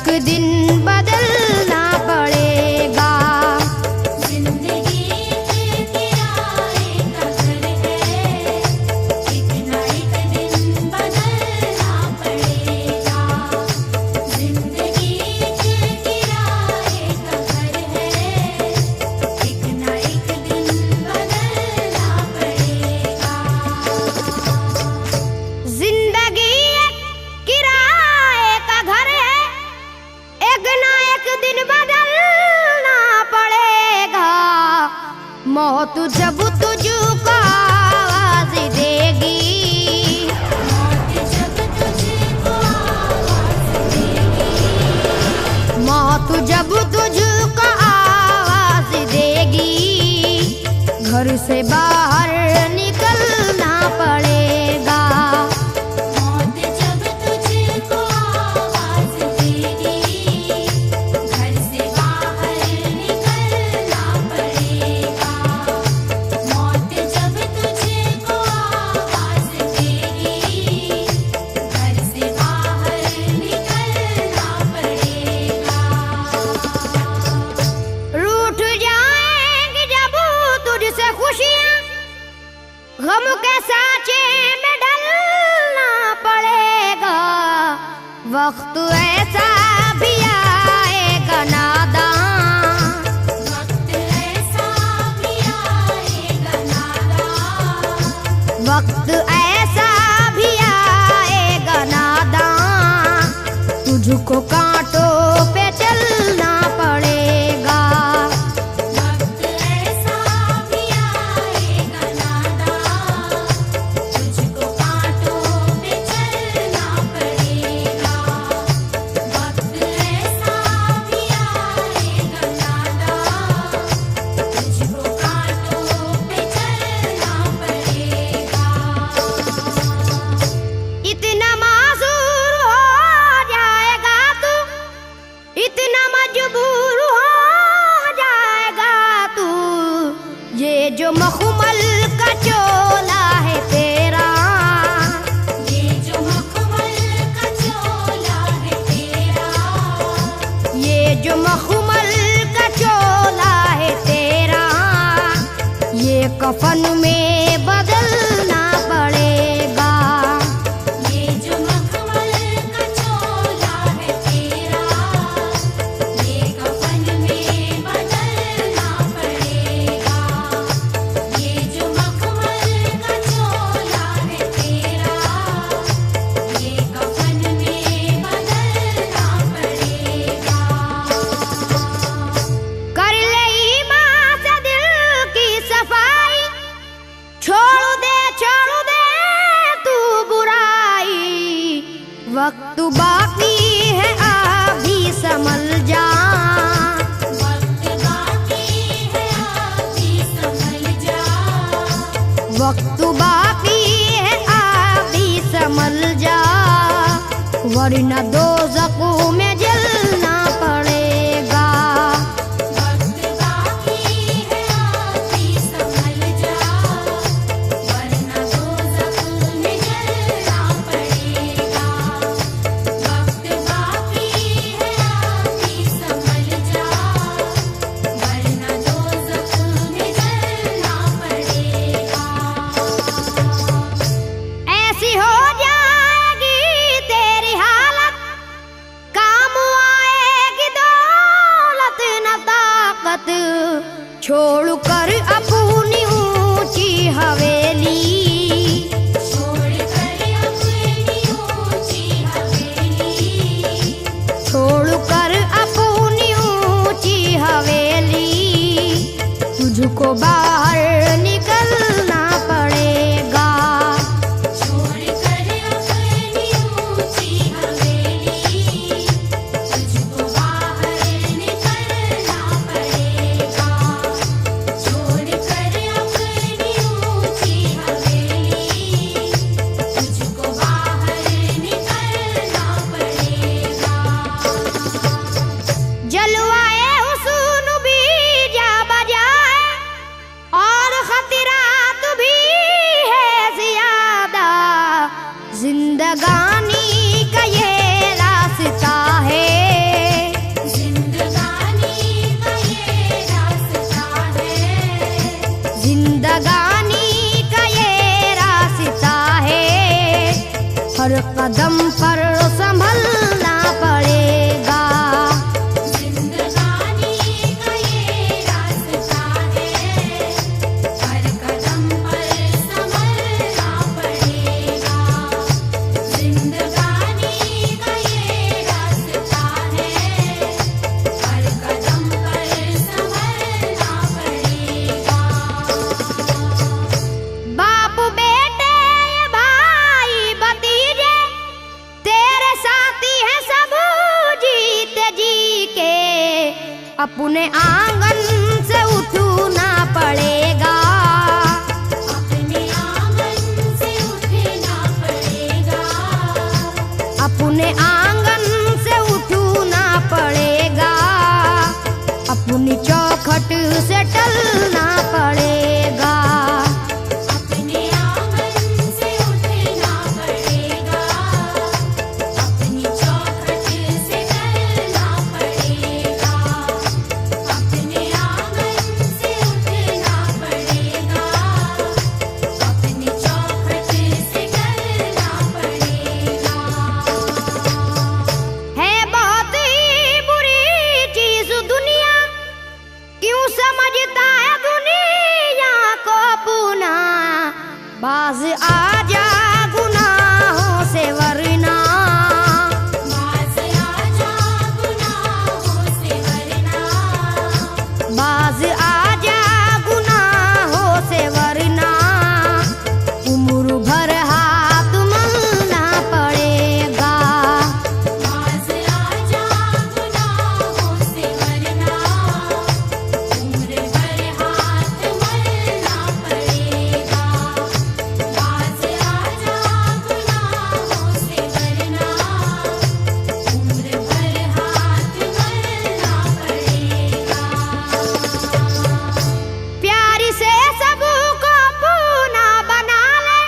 एक दिन बदलना पड़ेगा। जिंदगी एक किराए का घर है, एक ना एक दिन बदलना पड़ेगा। जिंदगी एक किराए का घर है, एक ना एक दिन बदलना पड़ेगा। जिंदगी एक किराए का घर है, एक ना एक दिन बदलना पड़ेगा। मौत जब तुझको आवाज देगी, मौत जब तुझको आवाज देगी, मौत जब तुझको आवाज देगी, घर से बाहर निकलना पड़ेगा। मौत जब तुझको आवाज देगी, घर से बाहर निकलना पड़ेगा। मौत जब तुझको आवाज देगी, घर से बाहर निकलना पड़ेगा। रूठ जाएंगी जब तुझसे खुशियां, गम के साँचे में ढलना पड़ेगा। वक्त ऐसा भी आएगा नादान, वक्त ऐसा भी आएगा नादान, वक्त ऐसा भी आएगा नादान, तुझको कांटों पे चलना पड़ेगा। वक्त ऐसा भी आएगा नादान, तुझको कांटों पे चलना पड़ेगा। वक्त ऐसा भी आएगा नादान, तुझको कांटों पे चलना पड़ेगा। इतना मासूर हो जाएगा तू, इतना मजबूर हो जाएगा तू, ये जो मखमल का चोला है तेरा, ये जो मखमल का चोला है तेरा, ये जो मखमल का चोला है तेरा, ये कफन में बदलना पड़ेगा। ये जो मखमल का चोला है तेरा, ये कफन में बदलना पड़ेगा। ये जो मखमल का चोला है तेरा, ये कफन में बदलना पड़ेगा। कर ले ईमान से दिल की सफाई, छोड़ दे तू बुराई। वक्त बाकी है अभी संभल जा, वक्त बाकी है अभी संभल जा, वक्त बाकी है अभी संभल जा, वरना दोज़ख में जलना पड़ेगा। वक्त बाकी है अभी संभल जा, वरना दोज़ख में जलना पड़ेगा। वक्त बाकी है अभी संभल जा, वरना दोज़ख में जलना पड़ेगा। ऐसी हो जाएगी तेरी हालत, काम आएगी दौलत न ताकत, छोड़ कर अपनी ऊंची हवेली, छोड़ कर अपनी ऊंची हवेली, छोड़ कर अपनी ऊंची हवेली, तुझको बाहर निकलना पड़ेगा। छोड़ कर अपनी ऊंची हवेली, तुझको बाहर निकलना पड़ेगा। छोड़ कर अपनी ऊंची हवेली, तुझको बाहर निकलना पड़ेगा। जलवाए हुस्न भी जा बजाए और खतरात जिंदगानी का ये रास्ता है, हर कदम पर संभलना पड़ेगा। जिंदगानी का ये रास्ता है, हर कदम पर संभलना पड़ेगा। जिंदगानी का ये रास्ता है, हर कदम पर संभलना पड़ेगा। बाप बेटे भाई भतीजे तेरे साथी हैं सब जीते जी के, अपने आंगन से उठना पड़ेगा। अपने आंगन से उठना पड़ेगा। अपने आंगन से उठना पड़ेगा, अपनी चौखट से टलना पड़ेगा। अपने आंगन से उठना पड़ेगा, अपनी चौखट से टलना पड़ेगा। अपने आंगन से उठना पड़ेगा, अपनी चौखट से टलना पड़ेगा। है बहुत ही बुरी चीज दुनिया, क्यों समझता है दुनिया को अपना। बाज आजा गुनाहों से वरना, बाज आजा गुनाहों से वरना। बाज आजा गुनाहों से वरना, उम्र भर हाथ मलना पड़ेगा। बाज आजा गुनाहों से वरना, उम्र भर हाथ मलना पड़ेगा। बाज आजा गुनाहों से वरना, उम्र भर हाथ मलना पड़ेगा। प्यार से सबको अपना बना ले,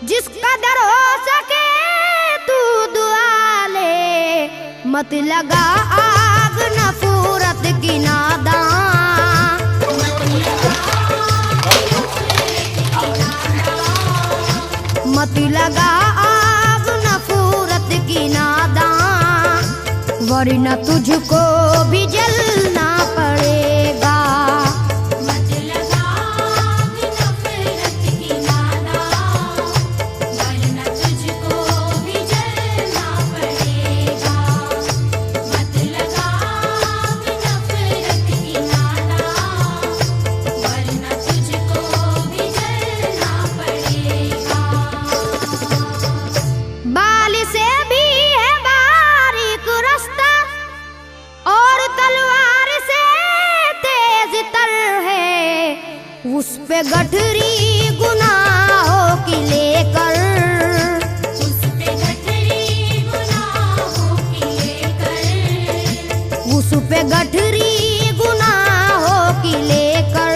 जिस कदर हो सके तू दुआ ले। मत लगा आग नफरत की नादान, मत लगा आग नफरत की नादान, वरना तुझको भी जलना पड़ेगा। मत लगा आग नफरत की नादान, वरना तुझको भी जलना पड़ेगा। मत लगा आग नफरत की नादान, वरना तुझको भी जलना पड़ेगा। बाल से भी है बारीक रास्ता, और तलवार से तेज तर है। उस पे गठरी गुनाहों की लेकर, उस पे गठरी गुनाहों की लेकर, उस पे गठरी गुनाहों की लेकर,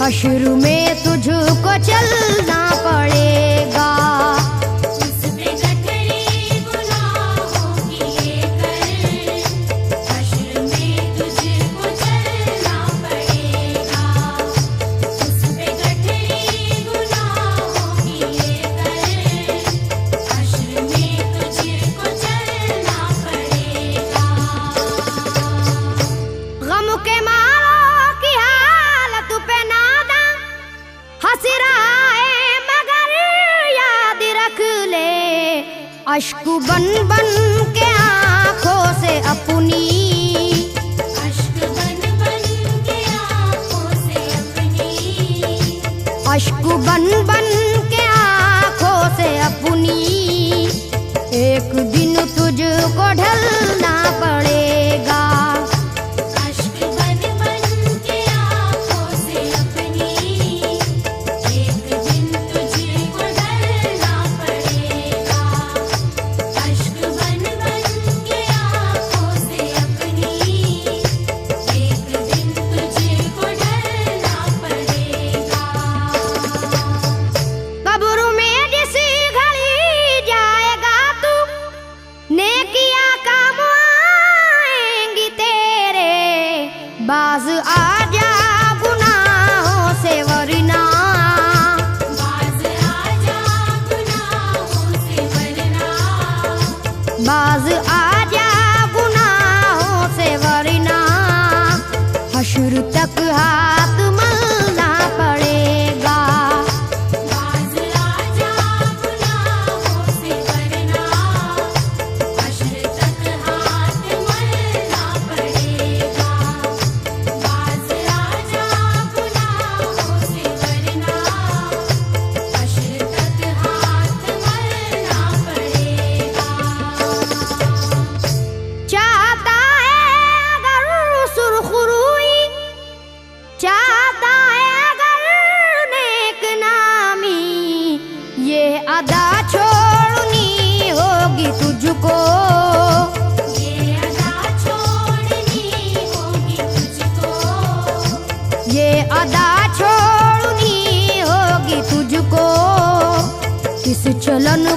हश्र में तुझको चलना पड़ेगा। उस पे गठरी गुनाहों की लेकर, हश्र में तुझको चलना पड़ेगा। उस पे गठरी गुनाहों की लेकर, हश्र में तुझको चलना पड़ेगा। गम के मारों की हालत पे नादा हंस रहा है, मगर याद रख ले, अश्क बन बन के आंखों से अपनी, अश्क बन बन के आँखों से अपनी, अश्क बन बन के आंखों से अपनी, एक दिन तुझको ढलना पड़ेगा। अश्क बन बन के आँखों से अपनी, एक दिन तुझको ढलना पड़ेगा। अश्क बन बन के आँखों से अपनी, एक दिन तुझको ढलना पड़ेगा। कब्र में जिस घड़ी जाएगा तू, नेकिया का मुआ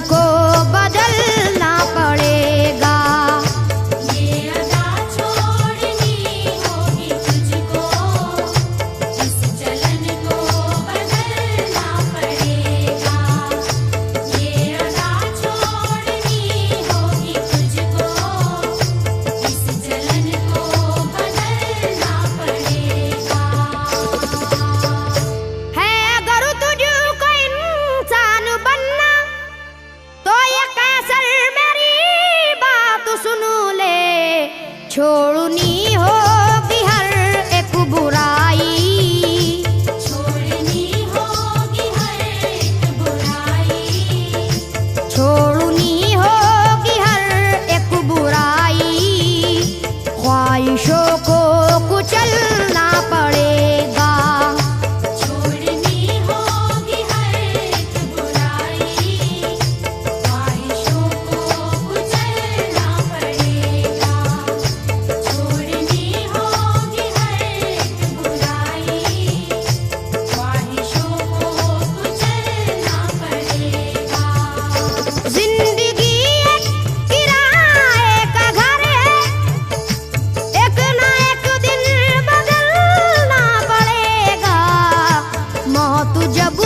को बदलना पड़ेगा। ये अदा छोड़नी होगी तुझको, इस चलन को बदलना पड़ेगा। ये अदा छोड़नी होगी तुझको, इस चलन को बदलना पड़ेगा। है अगर तुझको इंसान बनना तो ये कैसर मेरी बात सुन ले। छोड़नी होगी हर एक बुराई, छोड़नी होगी हर एक बुराई, छोड़नी होगी हर एक बुराई। ख्वाहिशों को कुचलना पड़ेगा। छोड़नी होगी हर एक बुराई, ख्वाहिशों को कुचलना पड़ेगा। छोड़नी होगी हर एक बुराई, ख्वाहिशों को कुचलना पड़ेगा। जिंदगी एक किराए का घर है, एक ना एक दिन बदलना पड़ेगा। मौत जब